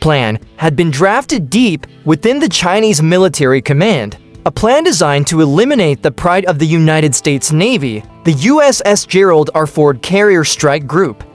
plan had been drafted deep within the Chinese military command, a plan designed to eliminate the pride of the United States Navy, the USS Gerald R. Ford Carrier Strike Group.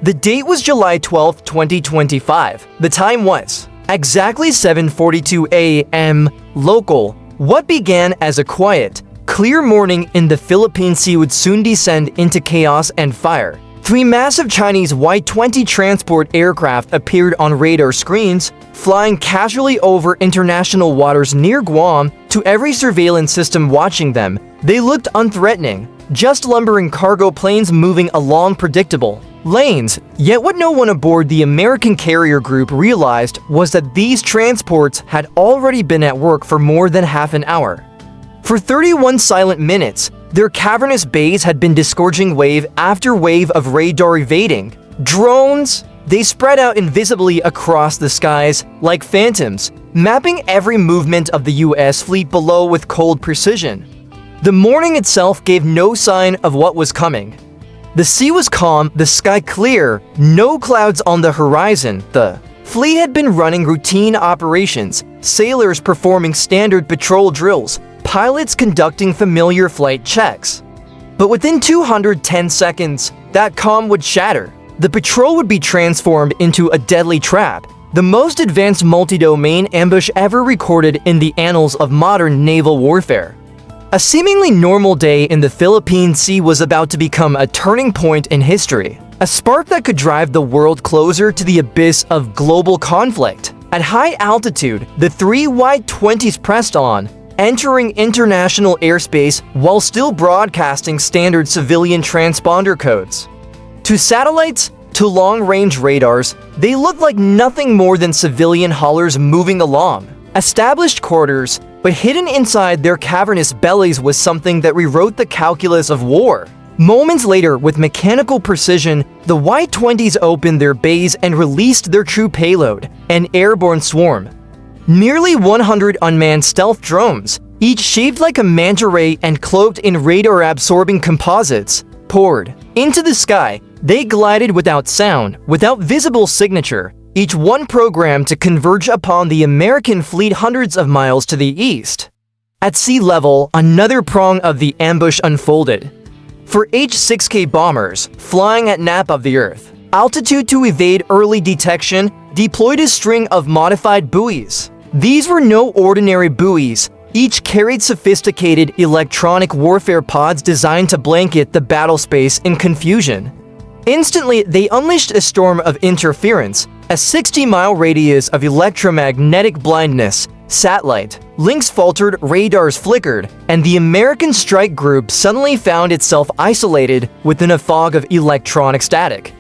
The date was July 12, 2025. The time was exactly 7:42 a.m. local. What began as a quiet, clear morning in the Philippine Sea would soon descend into chaos and fire. Three massive Chinese Y-20 transport aircraft appeared on radar screens, flying casually over international waters near Guam. To every surveillance system watching them, they looked unthreatening, just lumbering cargo planes moving along predictable lanes. Yet what no one aboard the American carrier group realized was that these transports had already been at work for more than half an hour. For 31 silent minutes, their cavernous bays had been disgorging wave after wave of radar evading drones. They spread out invisibly across the skies like phantoms, mapping every movement of the U.S. fleet below with cold precision. The morning itself gave no sign of what was coming. The sea was calm, the sky clear, no clouds on the horizon. The fleet had been running routine operations, sailors performing standard patrol drills, pilots conducting familiar flight checks. But within 210 seconds, that calm would shatter. The patrol would be transformed into a deadly trap, the most advanced multi-domain ambush ever recorded in the annals of modern naval warfare. A seemingly normal day in the Philippine Sea was about to become a turning point in history, a spark that could drive the world closer to the abyss of global conflict. At high altitude, the three Y-20s pressed on, entering international airspace while still broadcasting standard civilian transponder codes. To satellites, to long-range radars, they looked like nothing more than civilian haulers moving along. Established quarters, but hidden inside their cavernous bellies was something that rewrote the calculus of war. Moments later, with mechanical precision, the Y-20s opened their bays and released their true payload, an airborne swarm. Nearly 100 unmanned stealth drones, each shaped like a manta ray and cloaked in radar-absorbing composites, poured into the sky. They glided without sound, without visible signature, each one programmed to converge upon the American fleet hundreds of miles to the east. At sea level, another prong of the ambush unfolded. For H-6K bombers, flying at nap of the Earth, altitude to evade early detection, deployed a string of modified buoys. These were no ordinary buoys. Each carried sophisticated electronic warfare pods designed to blanket the battle space in confusion. Instantly, they unleashed a storm of interference, a 60-mile radius of electromagnetic blindness. Satellite links faltered, radars flickered, and the American strike group suddenly found itself isolated within a fog of electronic static.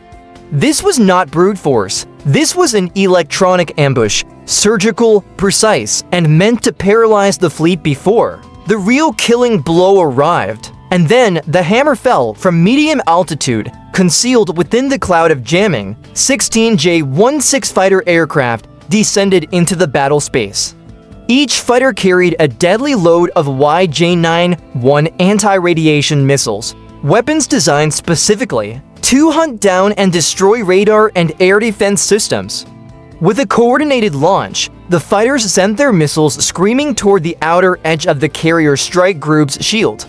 This was not brute force. This was an electronic ambush, surgical, precise, and meant to paralyze the fleet before the real killing blow arrived. And then the hammer fell from medium altitude, concealed within the cloud of jamming. 16 J-16 fighter aircraft descended into the battle space. Each fighter carried a deadly load of YJ-91 anti-radiation missiles, weapons designed specifically to hunt down and destroy radar and air defense systems. With a coordinated launch, the fighters sent their missiles screaming toward the outer edge of the carrier strike group's shield.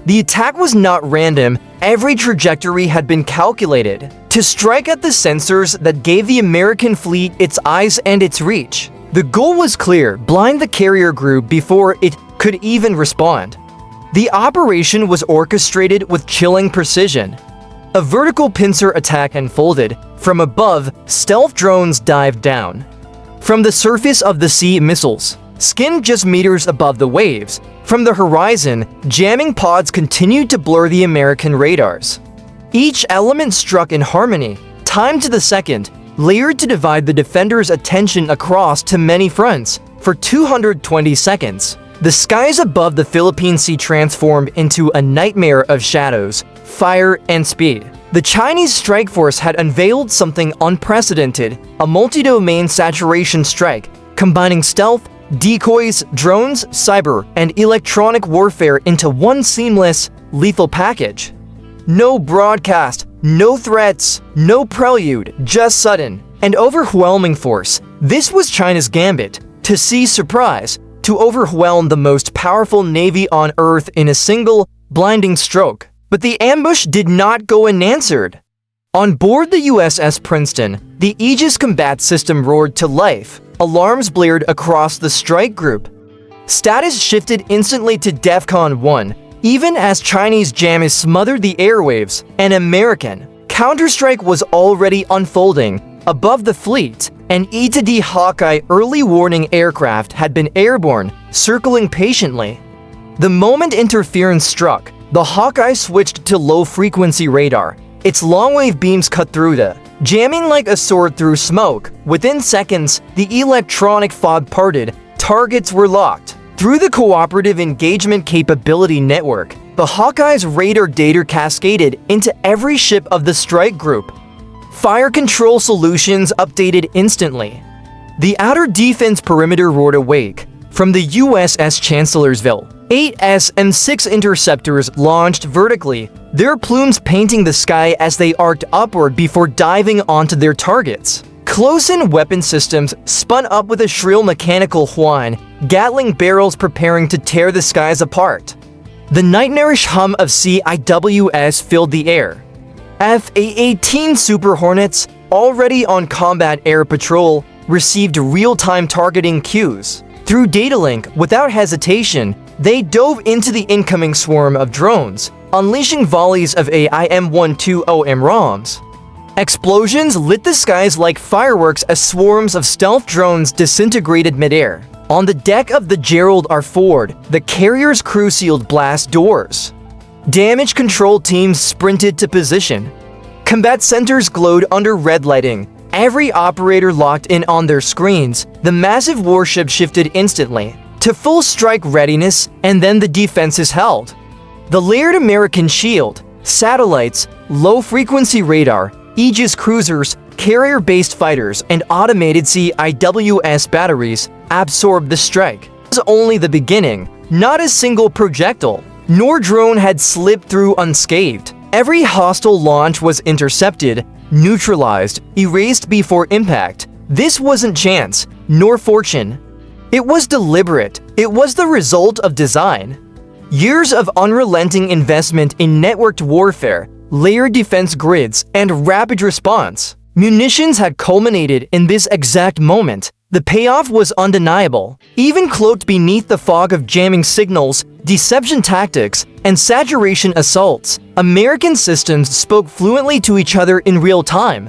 The attack was not random. Every trajectory had been calculated to strike at the sensors that gave the American fleet its eyes and its reach. The goal was clear: blind the carrier group before it could even respond. The operation was orchestrated with chilling precision. A vertical pincer attack unfolded. From above, stealth drones dived down. From the surface of the sea, missiles skimmed just meters above the waves. From the horizon, jamming pods continued to blur the American radars. Each element struck in harmony, timed to the second, layered to divide the defenders' attention across to many fronts. For 220 seconds, the skies above the Philippine Sea transformed into a nightmare of shadows, fire, and speed. The Chinese strike force had unveiled something unprecedented, a multi-domain saturation strike, combining stealth, decoys, drones, cyber, and electronic warfare into one seamless, lethal package. No broadcast, no threats, no prelude, just sudden, and overwhelming force. This was China's gambit, to seize surprise, to overwhelm the most powerful navy on Earth in a single, blinding stroke. But the ambush did not go unanswered. On board the USS Princeton, the Aegis combat system roared to life. Alarms blared across the strike group. Status shifted instantly to DEFCON 1, even as Chinese jammers smothered the airwaves. An American counterstrike was already unfolding. Above the fleet, an E-D Hawkeye early warning aircraft had been airborne, circling patiently. The moment interference struck, the Hawkeye switched to low-frequency radar. Its long-wave beams cut through the jamming like a sword through smoke. Within seconds, the electronic fog parted. Targets were locked. Through the Cooperative Engagement Capability Network, the Hawkeye's radar data cascaded into every ship of the strike group. Fire control solutions updated instantly. The outer defense perimeter roared awake. From the USS Chancellorsville, 8S and 6 interceptors launched vertically, their plumes painting the sky as they arced upward before diving onto their targets. Close-in weapon systems spun up with a shrill mechanical whine, Gatling barrels preparing to tear the skies apart. The nightmarish hum of CIWS filled the air. F-A-18 Super Hornets, already on combat air patrol, received real-time targeting cues. Through data link, without hesitation, they dove into the incoming swarm of drones, unleashing volleys of AIM-120M ROMs. Explosions lit the skies like fireworks as swarms of stealth drones disintegrated midair. On the deck of the Gerald R. Ford, the carrier's crew sealed blast doors. Damage control teams sprinted to position. Combat centers glowed under red lighting. Every operator locked in on their screens. The massive warship shifted instantly to full strike readiness, and then the defenses held. The layered American shield, satellites, low-frequency radar, Aegis cruisers, carrier-based fighters, and automated CIWS batteries absorbed the strike. It was only the beginning. Not a single projectile nor drone had slipped through unscathed. Every hostile launch was intercepted, neutralized, erased before impact. This wasn't chance, nor fortune. It was deliberate. It was the result of design. Years of unrelenting investment in networked warfare, layered defense grids, and rapid response. Munitions had culminated in this exact moment. The payoff was undeniable. Even cloaked beneath the fog of jamming signals, deception tactics, and saturation assaults, American systems spoke fluently to each other in real time.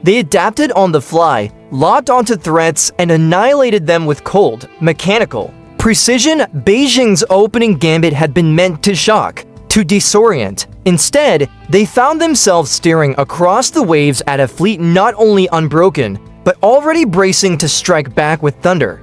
They adapted on the fly, locked onto threats, and annihilated them with cold, mechanical precision. Beijing's opening gambit had been meant to shock, to disorient. Instead, they found themselves staring across the waves at a fleet not only unbroken, but already bracing to strike back with thunder.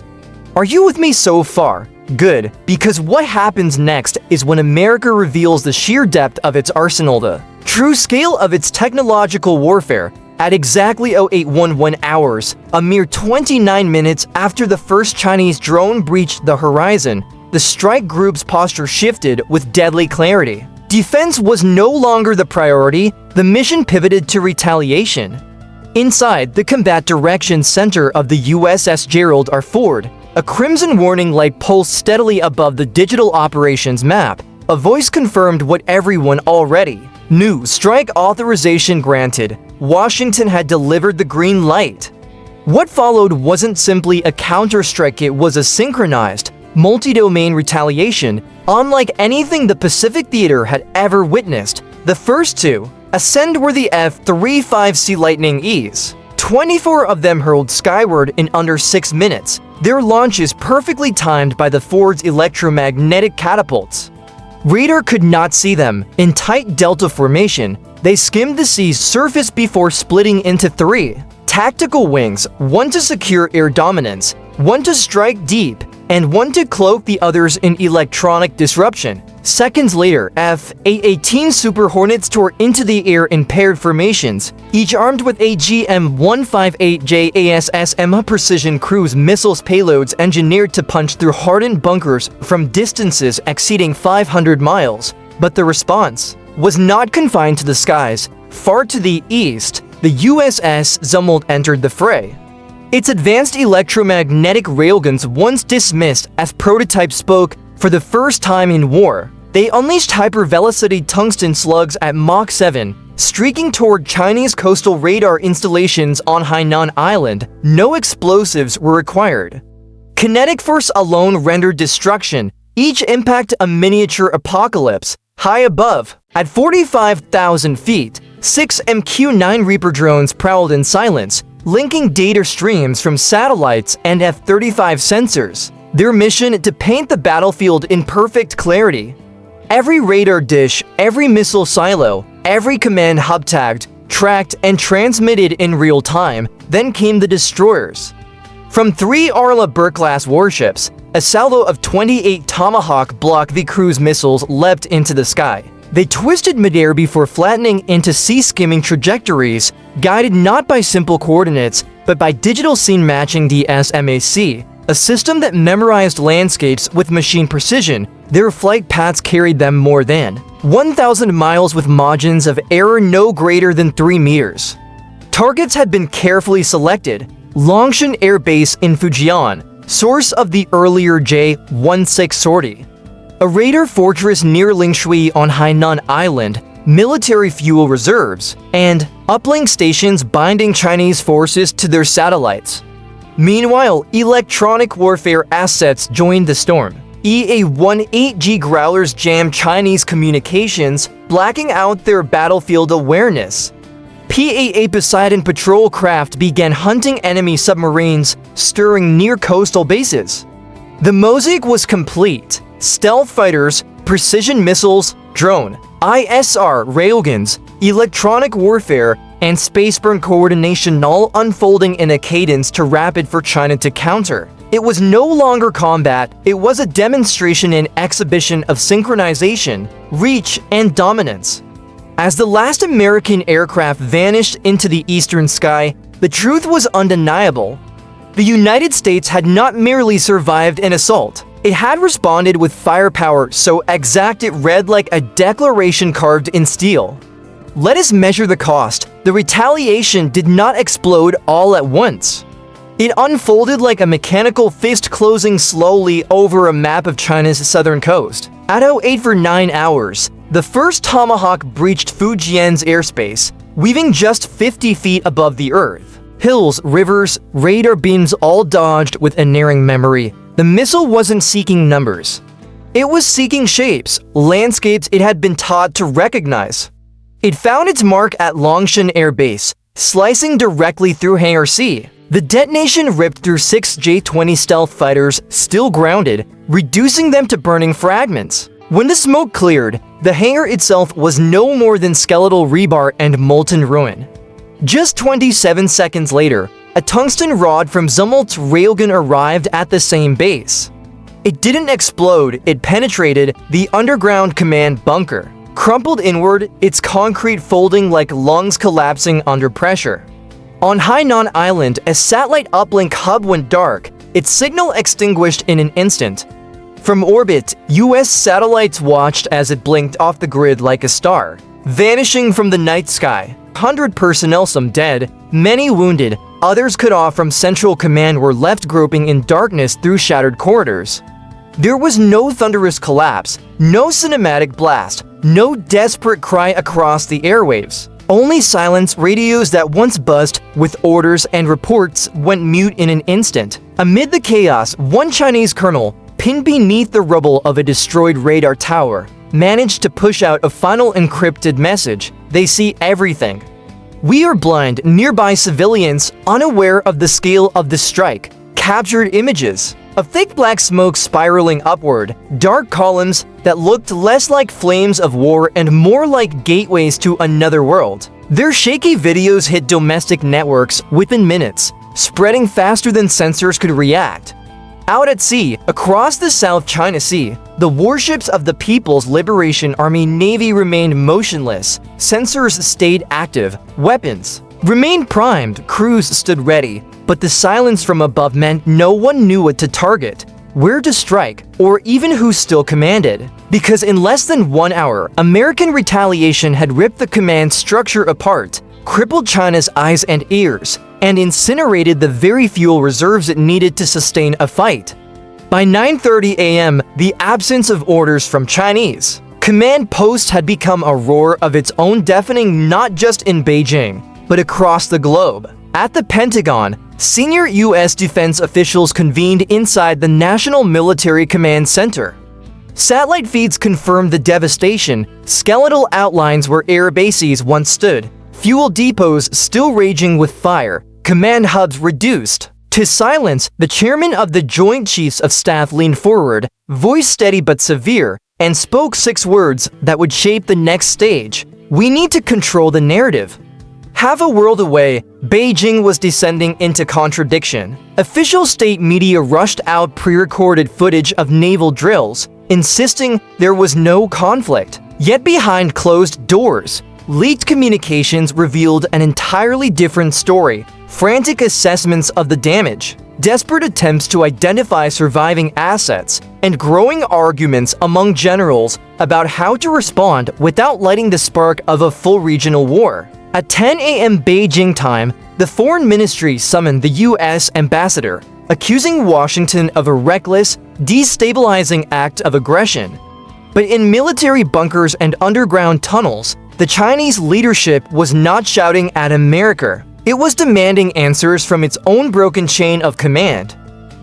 Are you with me so far? Good, because what happens next is when America reveals the sheer depth of its arsenal, the true scale of its technological warfare. At exactly 0811 hours, a mere 29 minutes after the first Chinese drone breached the horizon, the strike group's posture shifted with deadly clarity. Defense was no longer the priority. The mission pivoted to retaliation. Inside the Combat Direction Center of the USS Gerald R. Ford, a crimson warning light pulsed steadily above the digital operations map. A voice confirmed what everyone already knew: strike authorization granted. Washington had delivered the green light. What followed wasn't simply a counterstrike, it was a synchronized, multi-domain retaliation, unlike anything the Pacific Theater had ever witnessed. The first two ascend were the F-35C Lightning E's. 24 of them hurled skyward in under 6 minutes, their launches perfectly timed by the Ford's electromagnetic catapults. Radar could not see them. In tight delta formation, they skimmed the sea's surface before splitting into 3 tactical wings, one to secure air dominance, one to strike deep, and one to cloak the others in electronic disruption. Seconds later, F-A-18 Super Hornets tore into the air in paired formations, each armed with AGM-158J ASSM precision cruise missiles payloads engineered to punch through hardened bunkers from distances exceeding 500 miles. But the response was not confined to the skies. Far to the east, the USS Zumwalt entered the fray. Its advanced electromagnetic railguns, once dismissed as prototypes, spoke for the first time in war. They unleashed hypervelocity tungsten slugs at Mach 7, streaking toward Chinese coastal radar installations on Hainan Island. No explosives were required. Kinetic force alone rendered destruction, each impact a miniature apocalypse. High above, at 45,000 feet, 6 MQ-9 Reaper drones prowled in silence, linking data streams from satellites and F-35 sensors. Their mission to paint the battlefield in perfect clarity. Every radar dish, every missile silo, every command hub tagged, tracked, and transmitted in real time. Then came the destroyers. From 3 Arleigh Burke-class warships, a salvo of 28 Tomahawk Block V cruise missiles leapt into the sky. They twisted midair before flattening into sea-skimming trajectories, guided not by simple coordinates, but by digital scene matching DSMAC, a system that memorized landscapes with machine precision. Their flight paths carried them more than 1,000 miles with margins of error no greater than 3 meters. Targets had been carefully selected. Longshan Air Base in Fujian, source of the earlier J-16 sortie. A radar fortress near Lingshui on Hainan Island, military fuel reserves, and uplink stations binding Chinese forces to their satellites. Meanwhile, electronic warfare assets joined the storm. EA-18G Growlers jammed Chinese communications, blacking out their battlefield awareness. PAA Poseidon patrol craft began hunting enemy submarines, stirring near coastal bases. The mosaic was complete. Stealth fighters, precision missiles, drone, ISR railguns, electronic warfare, and spaceborne coordination all unfolding in a cadence too rapid for China to counter. It was no longer combat, it was a demonstration and exhibition of synchronization, reach, and dominance. As the last American aircraft vanished into the eastern sky, the truth was undeniable. The United States had not merely survived an assault, it had responded with firepower so exact it read like a declaration carved in steel. Let us measure the cost. The retaliation did not explode all at once. It unfolded like a mechanical fist closing slowly over a map of China's southern coast. At 08 for 9 hours, the first Tomahawk breached Fujian's airspace, weaving just 50 feet above the earth. Hills, rivers, radar beams all dodged with unerring memory. The missile wasn't seeking numbers. It was seeking shapes, landscapes it had been taught to recognize. It found its mark at Longshan Air Base, slicing directly through Hangar C. The detonation ripped through 6 J-20 stealth fighters still grounded, reducing them to burning fragments. When the smoke cleared, the hangar itself was no more than skeletal rebar and molten ruin. Just 27 seconds later, a tungsten rod from Zumwalt's railgun arrived at the same base. It didn't explode, it penetrated the underground command bunker. Crumpled inward, its concrete folding like lungs collapsing under pressure. On Hainan Island, a satellite uplink hub went dark, its signal extinguished in an instant. From orbit, US satellites watched as it blinked off the grid like a star, vanishing from the night sky. 100 personnel, some dead, many wounded, others cut off from Central Command were left groping in darkness through shattered corridors. There was no thunderous collapse, no cinematic blast, no desperate cry across the airwaves. Only silence. Radios that once buzzed with orders and reports went mute in an instant. Amid the chaos, one Chinese colonel, pinned beneath the rubble of a destroyed radar tower, managed to push out a final encrypted message. They see everything. We are blind. Nearby civilians, unaware of the scale of the strike, captured images of thick black smoke spiraling upward, dark columns that looked less like flames of war and more like gateways to another world. Their shaky videos hit domestic networks within minutes, spreading faster than sensors could react. Out at sea, across the South China Sea, the warships of the People's Liberation Army Navy remained motionless. Sensors stayed active, weapons remained primed, crews stood ready, but the silence from above meant no one knew what to target, where to strike, or even who still commanded. Because in less than 1 hour, American retaliation had ripped the command structure apart, crippled China's eyes and ears, and incinerated the very fuel reserves it needed to sustain a fight. By 9:30 a.m., the absence of orders from Chinese command posts had become a roar of its own, deafening not just in Beijing, but across the globe. At the Pentagon, senior U.S. defense officials convened inside the National Military Command Center. Satellite feeds confirmed the devastation, skeletal outlines where air bases once stood, fuel depots still raging with fire, command hubs reduced to silence. The chairman of the Joint Chiefs of Staff leaned forward, voice steady but severe, and spoke 6 words that would shape the next stage. We need to control the narrative. Half a world away, Beijing was descending into contradiction. Official state media rushed out pre-recorded footage of naval drills, insisting there was no conflict. Yet behind closed doors, leaked communications revealed an entirely different story. Frantic assessments of the damage, desperate attempts to identify surviving assets, and growing arguments among generals about how to respond without lighting the spark of a full regional war. At 10 a.m. Beijing time, the Foreign Ministry summoned the U.S. ambassador, accusing Washington of a reckless, destabilizing act of aggression. But in military bunkers and underground tunnels, the Chinese leadership was not shouting at America. It was demanding answers from its own broken chain of command.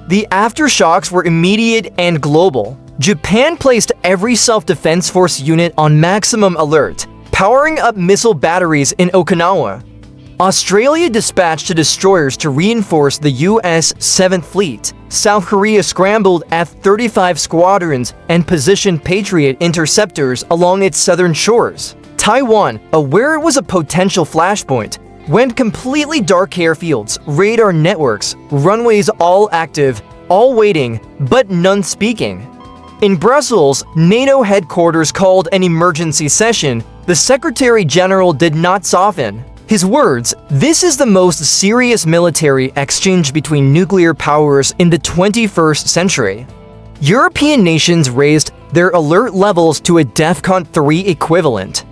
The aftershocks were immediate and global. Japan placed every self-defense force unit on maximum alert, powering up missile batteries in Okinawa. Australia dispatched destroyers to reinforce the U.S. 7th Fleet. South Korea scrambled F-35 squadrons and positioned Patriot interceptors along its southern shores. Taiwan, aware it was a potential flashpoint, went completely dark. Airfields, radar networks, runways all active, all waiting, but none speaking. In Brussels, NATO headquarters called an emergency session. The Secretary General did not soften. His words, "This is the most serious military exchange between nuclear powers in the 21st century." European nations raised their alert levels to a DEFCON 3 equivalent.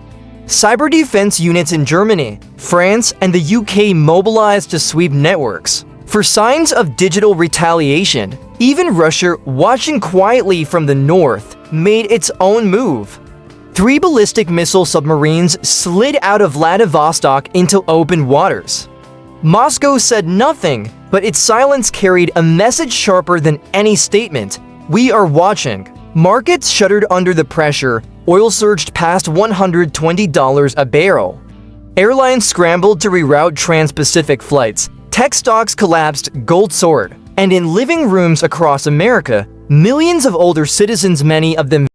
Cyber defense units in Germany, France, and the UK mobilized to sweep networks for signs of digital retaliation. Even Russia, watching quietly from the north, made its own move. 3 ballistic missile submarines slid out of Vladivostok into open waters. Moscow said nothing, but its silence carried a message sharper than any statement. We are watching. Markets shuddered under the pressure. Oil surged past $120 a barrel. Airlines scrambled to reroute trans-Pacific flights. Tech stocks collapsed, gold soared. And in living rooms across America, millions of older citizens, many of them